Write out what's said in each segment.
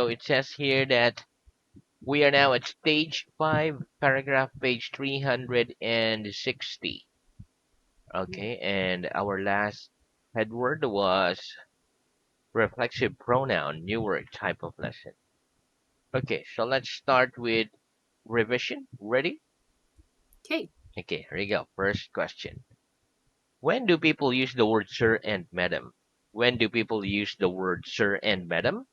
So it says here that we are now at stage 5, paragraph page 360. Okay, and our last head word was reflexive pronoun, newer type of lesson. Okay, so let's start with revision. Ready? Okay. Okay, here we go. First question. When do people use the word sir and madam? When do people use the word sir and madam?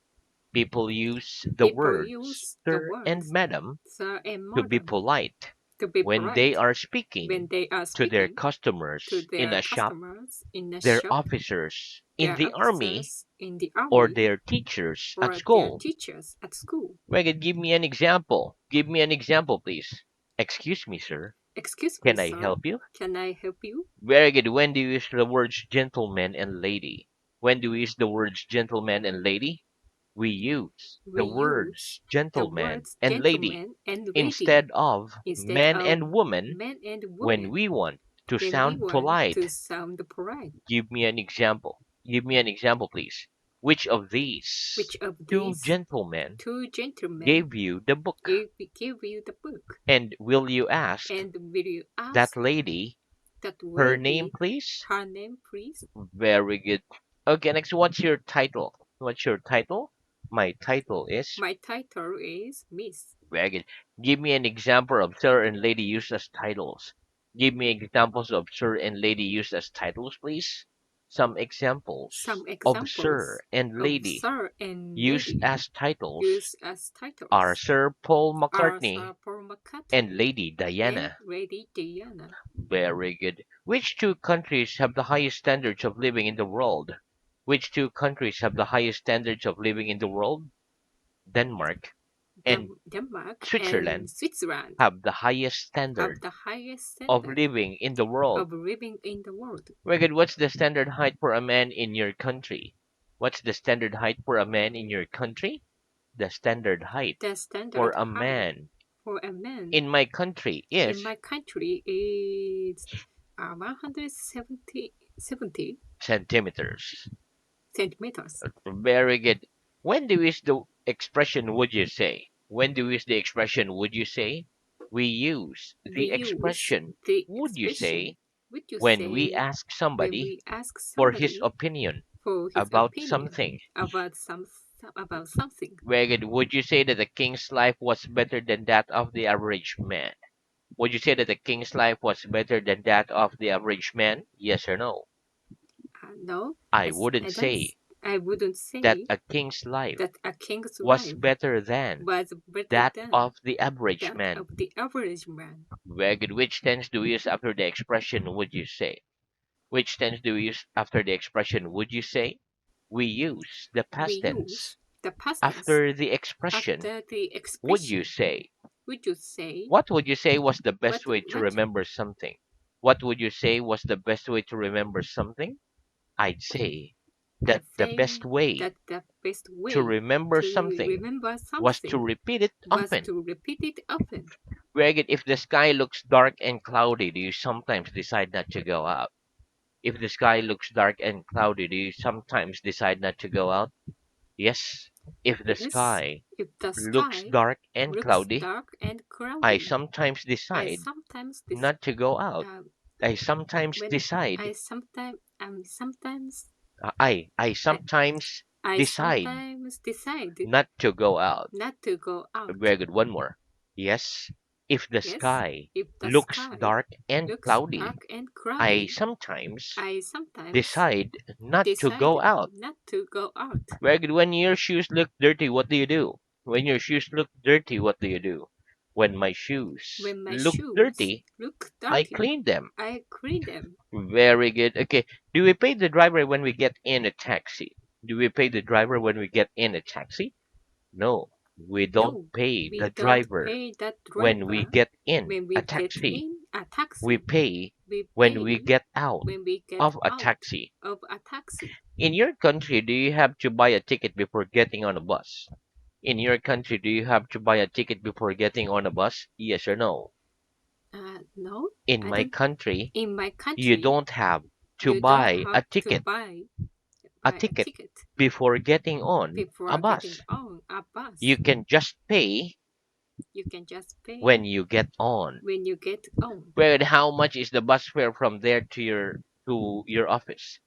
People use the People words use the sir and words madam sir and to be madam polite to be when they polite are when speaking they are to their speaking to customers in their a shop, customers in a their shop, officers in their the army, officers in the or army, their teachers at or their school. teachers at school. Megan, give me an example. Give me an example, please. Excuse me, sir. Excuse me, Can I sir. help you? Can I help you? Very good. When do you use the words gentleman and lady? When do we use the words gentleman and lady? We use We the use words the gentleman words and lady gentleman and lady instead of instead man of and woman man and when woman we want to when we sound want to polite. sound polite. Give me an example. Give me an example, please. Which of these Which of two these gentlemen two gentlemen gave you the book? give you the book? And will you ask And will you that ask lady that her name, lady please? her name, please? Very good. Okay, next, what's your title? What's your title? My title is. My title is Miss. Very good. Give me an example of sir and lady used as titles. Give me examples of sir and lady used as titles, please. Some examples Some of sir examples and of lady sir and used lady as titles used as are titles Sir Paul are McCartney Sir Paul and McCartney Lady and Diana. Lady Diana. Very good. Which two countries have the highest standards of living in the world? Which two countries have the highest standards of living in the world? Denmark and Denmark and Switzerland Switzerland have the highest have standard the highest of standard living in the world. of living in the world. Very good. What's the standard height for a man in your country? What's the standard height for a man in your country? The standard height The for standard a height man for a man in my country in is my country is 170 centimeters. centimeters. Very good. When do we use the expression would you say? When do we use the expression would you say? We use We the use expression the would you expression say would you when we say ask when somebody we ask for his somebody opinion for his about opinion something. about something. Very good. Would you say that the king's life was better than that of the average man? Would you say that the king's life was better than that of the average man? Yes or no? No, I wouldn't say I wouldn't that say a king's life that a king's was life better than was better that than of the average that man. of the average man. Very good. Which tense do we use after the expression would you say? Which tense do we use after the expression would you say? We use the We past tense use the past tense after the expression after the would you expression. say. Would you say What would you say was the best way to what remember something? What would you say was the best way to remember something? I'd say I'd that the best say way that the best to way remember to something remember was to something repeat it was often. to repeat it often. Very good. If the sky looks dark and cloudy, do you sometimes decide not to go out? If the sky looks dark and cloudy, do you sometimes decide not to go out? Yes. If the Yes, sky if the looks sky dark and looks cloudy, dark and I cloudy, sometimes I decide sometimes not to go out. uh, I sometimes when decide. I I, sometimes I decide sometimes decide not to go out. not to go out. Very good. One more. Yes. If the Yes, sky if the looks sky dark and looks cloudy, dark and I cloudy, sometimes I sometimes decide not to go decide out. not to go out. Very good. When your shoes look dirty, what do you do? When your shoes look dirty, what do you do? When my shoes When my look shoes dirty, look I dirty, clean them. I clean them. Very good. Okay. Do we pay the driver when we get in a taxi? Do we pay the driver when we get in a taxi? No, we don't No, pay we the don't driver pay that when we driver get in when a we get taxi. in a We taxi. pay We when we pay get out when we get of a out taxi. of a taxi. In your country, do you have to buy a ticket before getting on a bus? In your country, do you have to buy a ticket before getting on a bus? Yes or no? No, In I my don't. country, In my you country, don't have to you don't buy have a to ticket buy a buy a ticket ticket before getting on a before getting bus. on a You bus. can just pay You can just when pay you get on. when you get on. Well, how much is the bus fare from there to your office?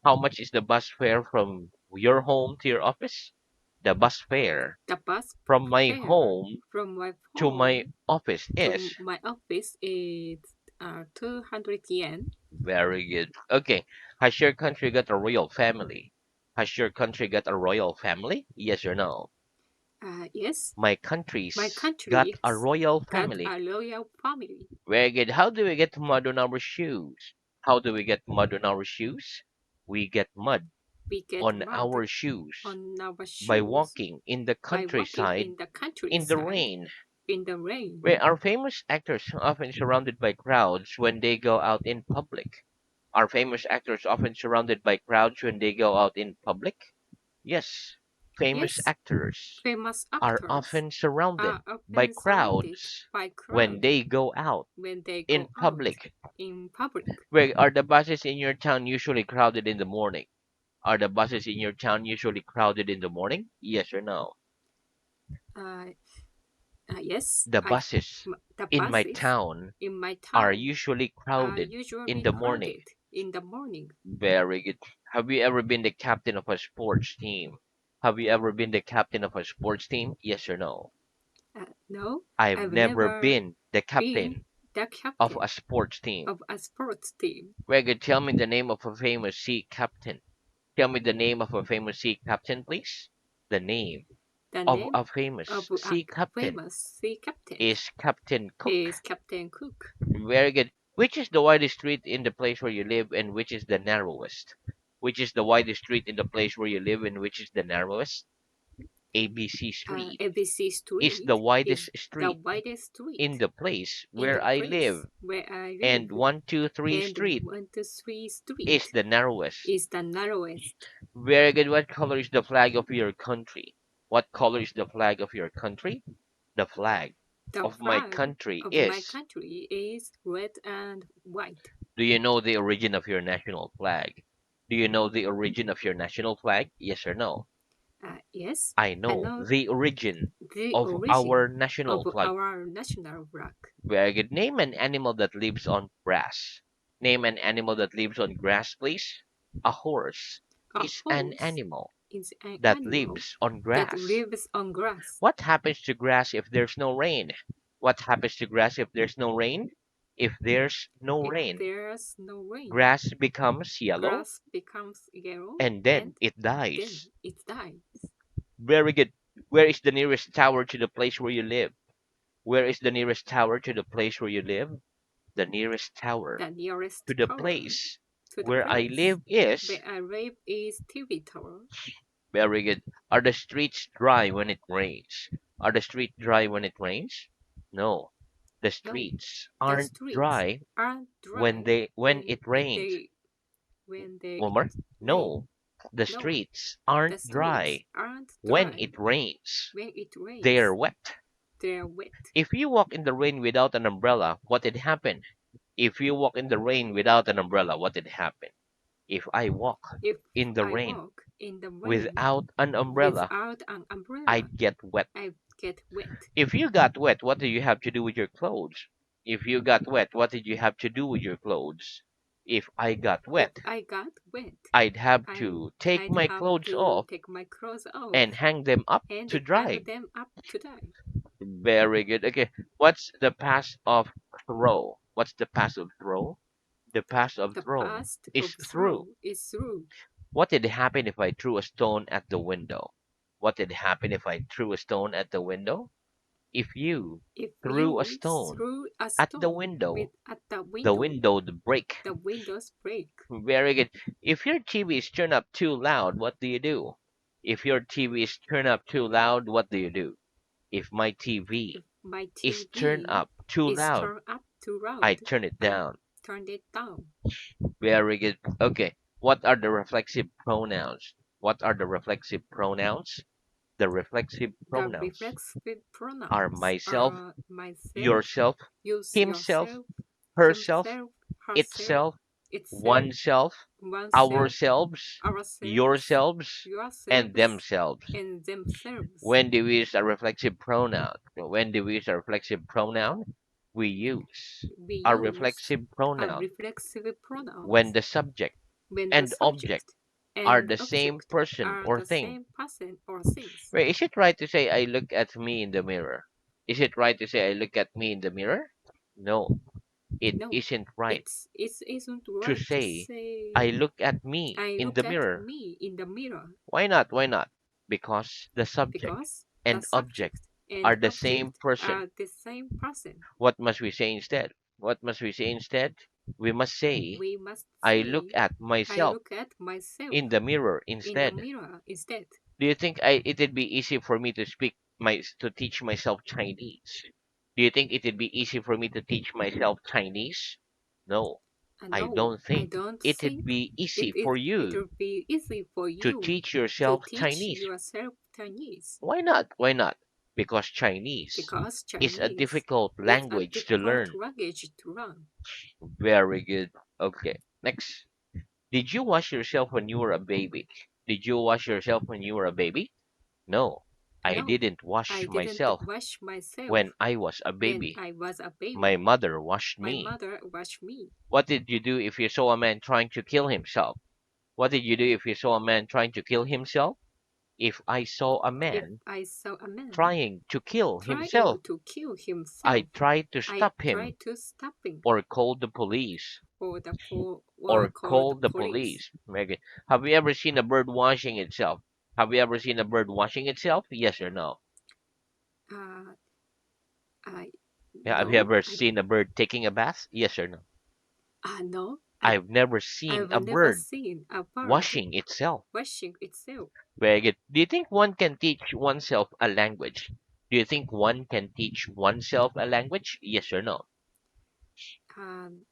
How much is the bus fare from your home to your office? The bus fare The bus from my fare home from my to my home office is to my office is 200 yen. very good. Okay, has your country got a royal family? Has your country got a royal family? Yes or no? Yes, My my country's got country a has royal got family. a loyal family. Very good. How do we get mud on our shoes? How do we get mud on our shoes? We get mud We get on mud our shoes on our by shoes walking in the by walking countryside in the in the countryside rain. in the rain. Where our famous actors often surrounded by crowds when they go out in public. Are famous actors often surrounded by crowds when they go out in public? Yes. Famous Yes, actors famous are actors often surrounded are by often surrounded crowds by when crowd they go out when they in go out public. in public. Where are the buses in your town usually crowded in the morning? Are the buses in your town usually crowded in the morning? Yes or no? Uh, yes, The buses the in my buses town in my are town usually are crowded in usually the morning. crowded in the morning. Very good. Have you ever been the captain of a sports team? Have you ever been the captain of a sports team? Yes or no? No, I've I've never never been the been captain the of captain a sports team. of a sports team. Very good. Tell me the name of a famous sea captain. Tell me the name of a famous sea captain, please. The name The of name a famous of a sea captain famous sea captain is Captain Cook. is Captain Cook. Very good. Which is the widest street in the place where you live and which is the narrowest? Which is the widest street in the place where you live and which is the narrowest? ABC Street ABC is the Street widest is the street widest in street the place in the where I place live, where I and live, 123 and Street 123 is Street the narrowest. is the narrowest. Very good. What color is the flag of your country? What color is the flag of your country? The flag The of my flag country of my is. country is red and white. Do you know the origin of your national flag? Do you know the origin of your national flag? Yes or no? Yes, I I know know the origin the of our origin national of flag. our national flag. Very good. Name an animal that lives on grass. Name an animal that lives on grass, please. A horse A is an horse animal is an that animal lives on that grass. lives on grass. What happens to grass if there's no rain? What happens to grass if there's no rain? If there's no If rain, there's no rain, grass becomes yellow grass becomes yellow and then and it dies. then it dies. Very good. Where is the nearest tower to the place where you live? Where is the nearest tower to the place where you live? The nearest tower The to nearest the tower place to the where I place live is. where I live is TV tower. Very good. Are the streets dry when it rains? Are the streets dry when it rains? No. The No, streets the aren't streets dry aren't when dry they when when it rains. they when they One more. rain. No. The No, streets the aren't streets dry aren't when dry it rains. when it They're rains. wet. They're wet. If you walk in the rain without an umbrella, what did happen? If you walk in the rain without an umbrella, what did happen? If I walk If in the I rain walk in the rain without an umbrella, without an umbrella, I'd get wet. I get wet. If you got wet, what do you have to do with your clothes? If you got wet, what did you have to do with your clothes? If I got If wet, I got wet, I'd have I to take I'd my have clothes to off take my clothes off and hang them up and to hang dry. them up to dry. Very good. Okay, what's the past of throw? What's the past of throw? The past of The throw past is of through. throw is through. What did happen if I threw a stone at the window? What did happen if I threw a stone at the window? If you If threw a you stone threw a at the stone window, at the the window, window would break. the windows break. Very good. If your TV is turned up too loud, what do you do? If your TV is turned up too loud, what do you do? If my If TV my is turned TV up too is loud, turned up too I loud, turn it I down. turn it down. Very good. Okay. What are the reflexive pronouns? What are the reflexive pronouns? The reflexive The pronouns reflexive are pronouns myself, are myself, yourself, use himself, yourself, herself, himself, herself, itself, itself, oneself, oneself, ourselves, ourselves, yourselves, and yourselves, themselves. and themselves. When do we use a reflexive pronoun? When do we use a reflexive pronoun? We use We a use reflexive a pronoun reflexive when pronouns the subject when the and object subject are and the same object person are or the thing. same person or things. Wait, is it right to say I look at me in the mirror? Is it right to say I look at me in the mirror? No, it No, isn't right it isn't to right to say I say look at me I in the look at mirror. me in the mirror Why not? Why not? Because the subject because the and object subject and are the same object person. are the same person. What must we say instead? What must we say instead? We must say We must I look say at I myself look at myself in the mirror in the instead. mirror instead. Do you think it'd be easy for me to teach myself Chinese? Do you think it'd be easy for me to teach myself Chinese? No, I No, don't I think don't it'd think be easy for it you will be easy for to you teach to yourself teach Chinese. yourself Chinese Why not? Why not? Because Chinese because is a Chinese difficult is a language to difficult learn. language to learn. Very good. Okay, next. Did you wash yourself when you were a baby? Did you wash yourself when you were a baby? No, I No, didn't wash I didn't myself wash myself when I was a when baby. I was a My baby. mother washed My me. mother washed me. What did you do if you saw a man trying to kill himself? What did you do if you saw a man trying to kill himself? If I saw a If man I saw a man trying to kill trying himself, to kill I himself, tried to I stop tried him to stop him or call the police or or call call the the police. police. Megan, have you ever seen a bird washing itself? Have you ever seen a bird washing itself? Yes or no? Uh, I Yeah, have you no, ever I seen a bird taking a bath? Yes or no? no, I've never seen I've a never bird seen a bird washing itself. washing itself. Very good. Do you think one can teach oneself a language? Do you think one can teach oneself a language? Yes or no?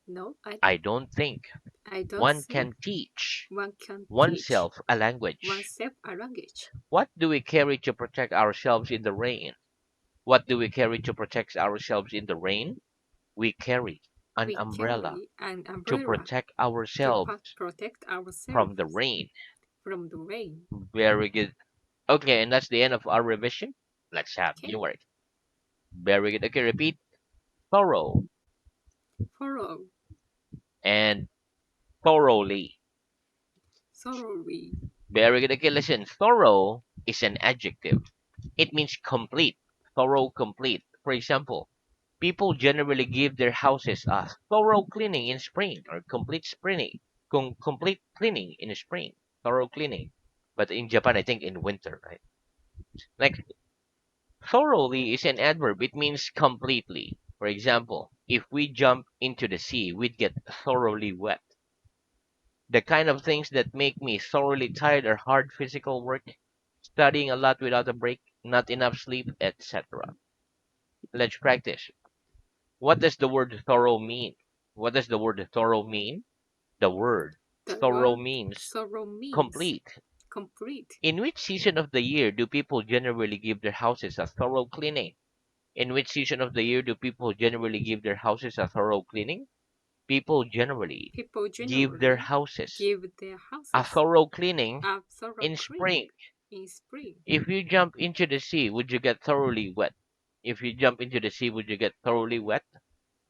No, I don't think I don't one think can teach one can teach oneself a language. oneself a language. What do we carry to protect ourselves in the rain? What do we carry to protect ourselves in the rain? We carry an We umbrella carry an to umbrella protect to ourselves protect from ourselves the rain. from the rain. Very good. Okay, and that's the end of our revision. Let's have new Okay, work. Very good. Okay, repeat. Thorough follow and thoroughly. thoroughly. Very good. Okay, listen. Thorough is an adjective. It means complete. Thorough, complete. For example, people generally give their houses a thorough cleaning in spring or complete cleaning in spring. Thorough cleaning. But in Japan, I think in winter, right? Like thoroughly is an adverb. It means completely. For example, if we jump into the sea, we'd get thoroughly wet. The kind of things that make me thoroughly tired are hard physical work, studying a lot without a break, not enough sleep, etc. Let's practice. What does the word thorough mean? What does the word thorough mean? The word The thorough word means thorough means complete. complete. In which season of the year do people generally give their houses a thorough cleaning? In which season of the year do people generally give their houses a thorough cleaning? People generally People give their generally houses give their a houses thorough cleaning a thorough in cleaning spring. in spring. If you jump into the sea, would you get thoroughly wet? If you jump into the sea, would you get thoroughly wet?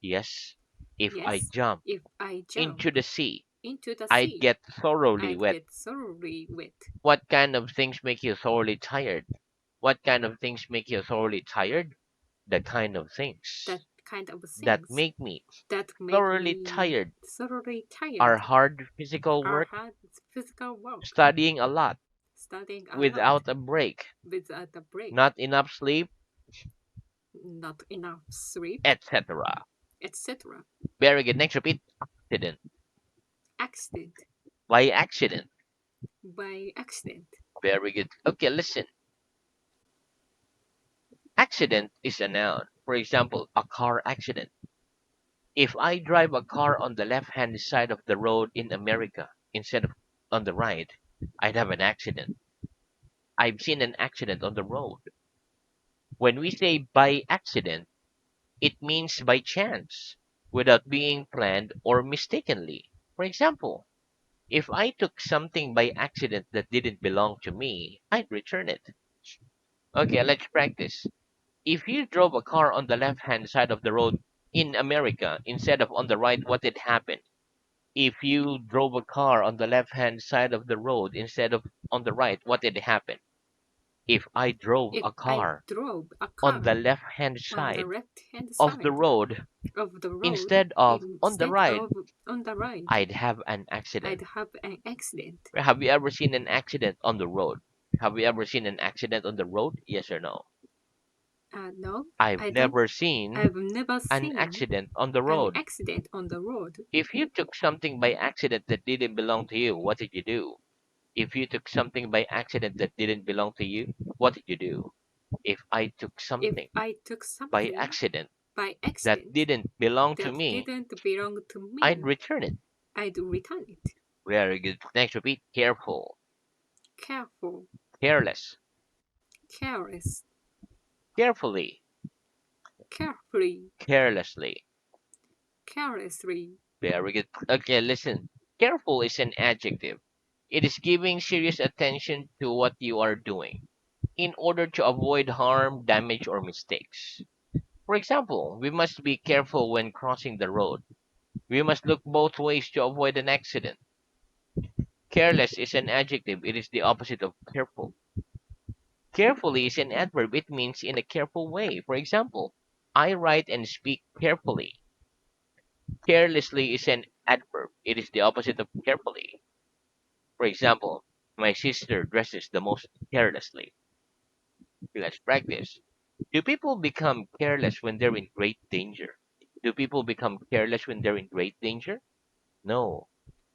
Yes. If I Yes, jump if I into jump the sea, into the I'd sea, get thoroughly I'd wet. get thoroughly wet. What kind of things make you thoroughly tired? What kind of things make you thoroughly tired? The kind of That things kind of that things make me that make thoroughly me tired thoroughly are tired hard physical are work, hard physical work, studying a lot studying a lot without a break, without a break, not enough sleep, not enough sleep, etc. etc. Very good. Next, repeat. Accident. Accident By accident. by accident. Very good. Okay, listen. Accident is a noun. For example, a car accident. If I drive a car on the left-hand side of the road in America instead of on the right, I'd have an accident. I've seen an accident on the road. When we say by accident, it means by chance, without being planned or mistakenly. For example, if I took something by accident that didn't belong to me, I'd return it. Okay, let's practice. If you drove a car on the left-hand side of the road in America instead of on the right, what did happen? If you drove a car on the left-hand side of the road instead of on the right, what did happen? If I drove If a I car drove a on the car left-hand on the side left hand of the side road of the road instead of on the instead right, of on the right, I'd have an accident. I'd have an accident. Have you ever seen an accident on the road? Have you ever seen an accident on the road? Yes or no? No, I've I don't. never seen I've never an seen accident on the an road. accident on the road. If you took something by accident that didn't belong to you, what did you do? If you took something by accident that didn't belong to you, what did you do? If I took If something I took by something accident by that accident didn't belong to that me, didn't belong to I'd me, return it. I'd return it. Very good. Next, repeat. Careful, Careful, careless, careless, carefully, carefully, carelessly. carelessly. Very good. Okay, listen. Careful is an adjective. It is giving serious attention to what you are doing in order to avoid harm, damage, or mistakes. For example, we must be careful when crossing the road. We must look both ways to avoid an accident. Careless is an adjective. It is the opposite of careful. Carefully is an adverb. It means in a careful way. For example, I write and speak carefully. Carelessly is an adverb. It is the opposite of carefully. For example, my sister dresses the most carelessly. Let's practice. Do people become careless when they're in great danger? Do people become careless when they're in great danger? No.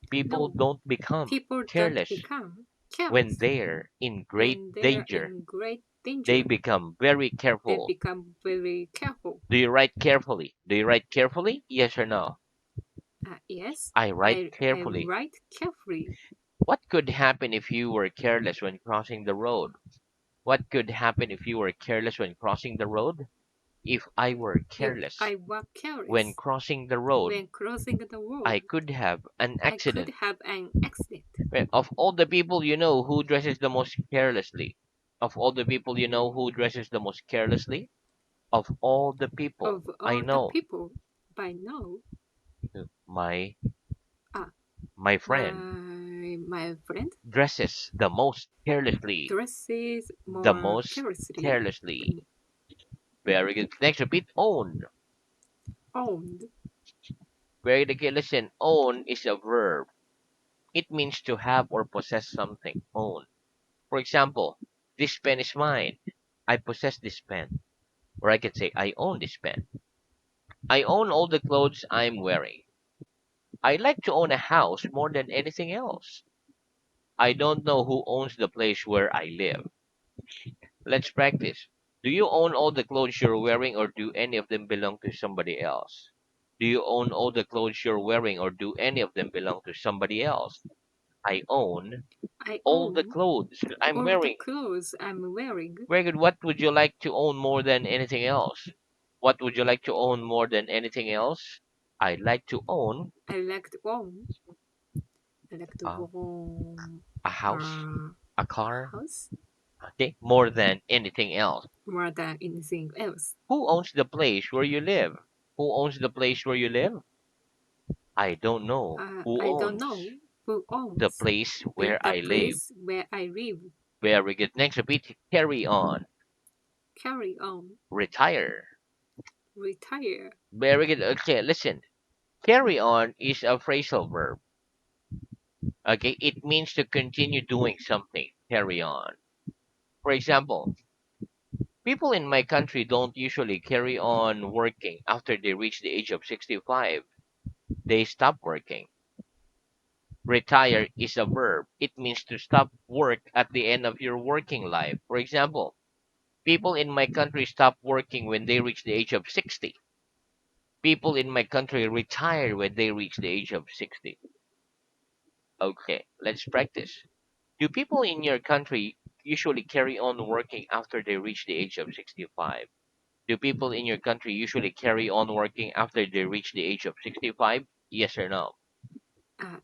People No, don't become people don't careless become when careless they're in great when they're danger. in great They danger. become very They careful. become very careful. Do you write carefully? Do you write carefully? Yes or no? Yes, I write I carefully. write carefully. What could happen if you were careless when crossing the road? What could happen if you were careless when crossing the road? If I were If careless I were when careless crossing the road, when crossing the I road, could have an I could accident. have an accident. Well, of all the people you know, who dresses the most carelessly? Of all the people you know, who dresses the most carelessly? Of all the people Of I all the know, people by now, my ah, my friend my friend dresses the most carelessly. dresses The more most carelessly. carelessly. Very good. Next, repeat own. Owned. Very good. Listen, own is a verb. It means to have or possess something. Own. For example, this pen is mine. I possess this pen. Or I could say, I own this pen. I own all the clothes I'm wearing. I like to own a house more than anything else. I don't know who owns the place where I live. Let's practice. Do you own all the clothes you're wearing or do any of them belong to somebody else? Do you own all the clothes you're wearing or do any of them belong to somebody else? I own I all the own clothes I'm all the wearing. clothes I'm wearing. Very good. What would you like to own more than anything else? What would you like to own more than anything else? I'd like to own I like to own. I like to uh, own a house, a a car, house okay, more than anything else. more than anything else. Who owns the place where you live? Who owns the place where you live? I don't know who I don't owns know who the owns place where the I live. place where I live. Very good. Next, repeat. Carry on. Carry on. Retire. Retire. Very good. Okay, listen. Carry on is a phrasal verb. Okay, it means to continue doing something. Carry on. For example, people in my country don't usually carry on working after they reach the age of 65. They stop working. Retire is a verb. It means to stop work at the end of your working life. For example, people in my country stop working when they reach the age of 60. People in my country retire when they reach the age of 60. Okay, let's practice. Do people in your country usually carry on working after they reach the age of 65? Do people in your country usually carry on working after they reach the age of 65? Yes or no?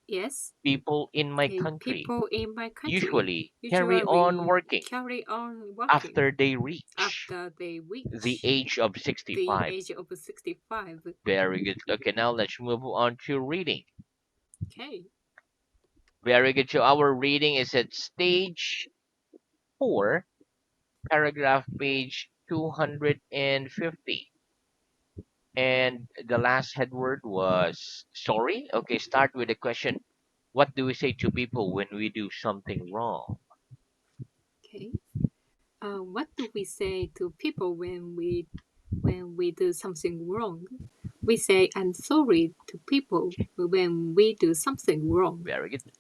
Yes. People in my Okay. country People in my country usually carry on usually working carry on working after they reach after they the reach age of the 65. age of 65. Very good. Okay, now let's move on to reading. Okay. Very good. So our reading is at stage 4, paragraph page 250. And the last headword was sorry. Okay, start with the question. What do we say to people when we do something wrong? Okay. What do we say to people when we do something wrong? We say I'm sorry to people when we do something wrong. Very good.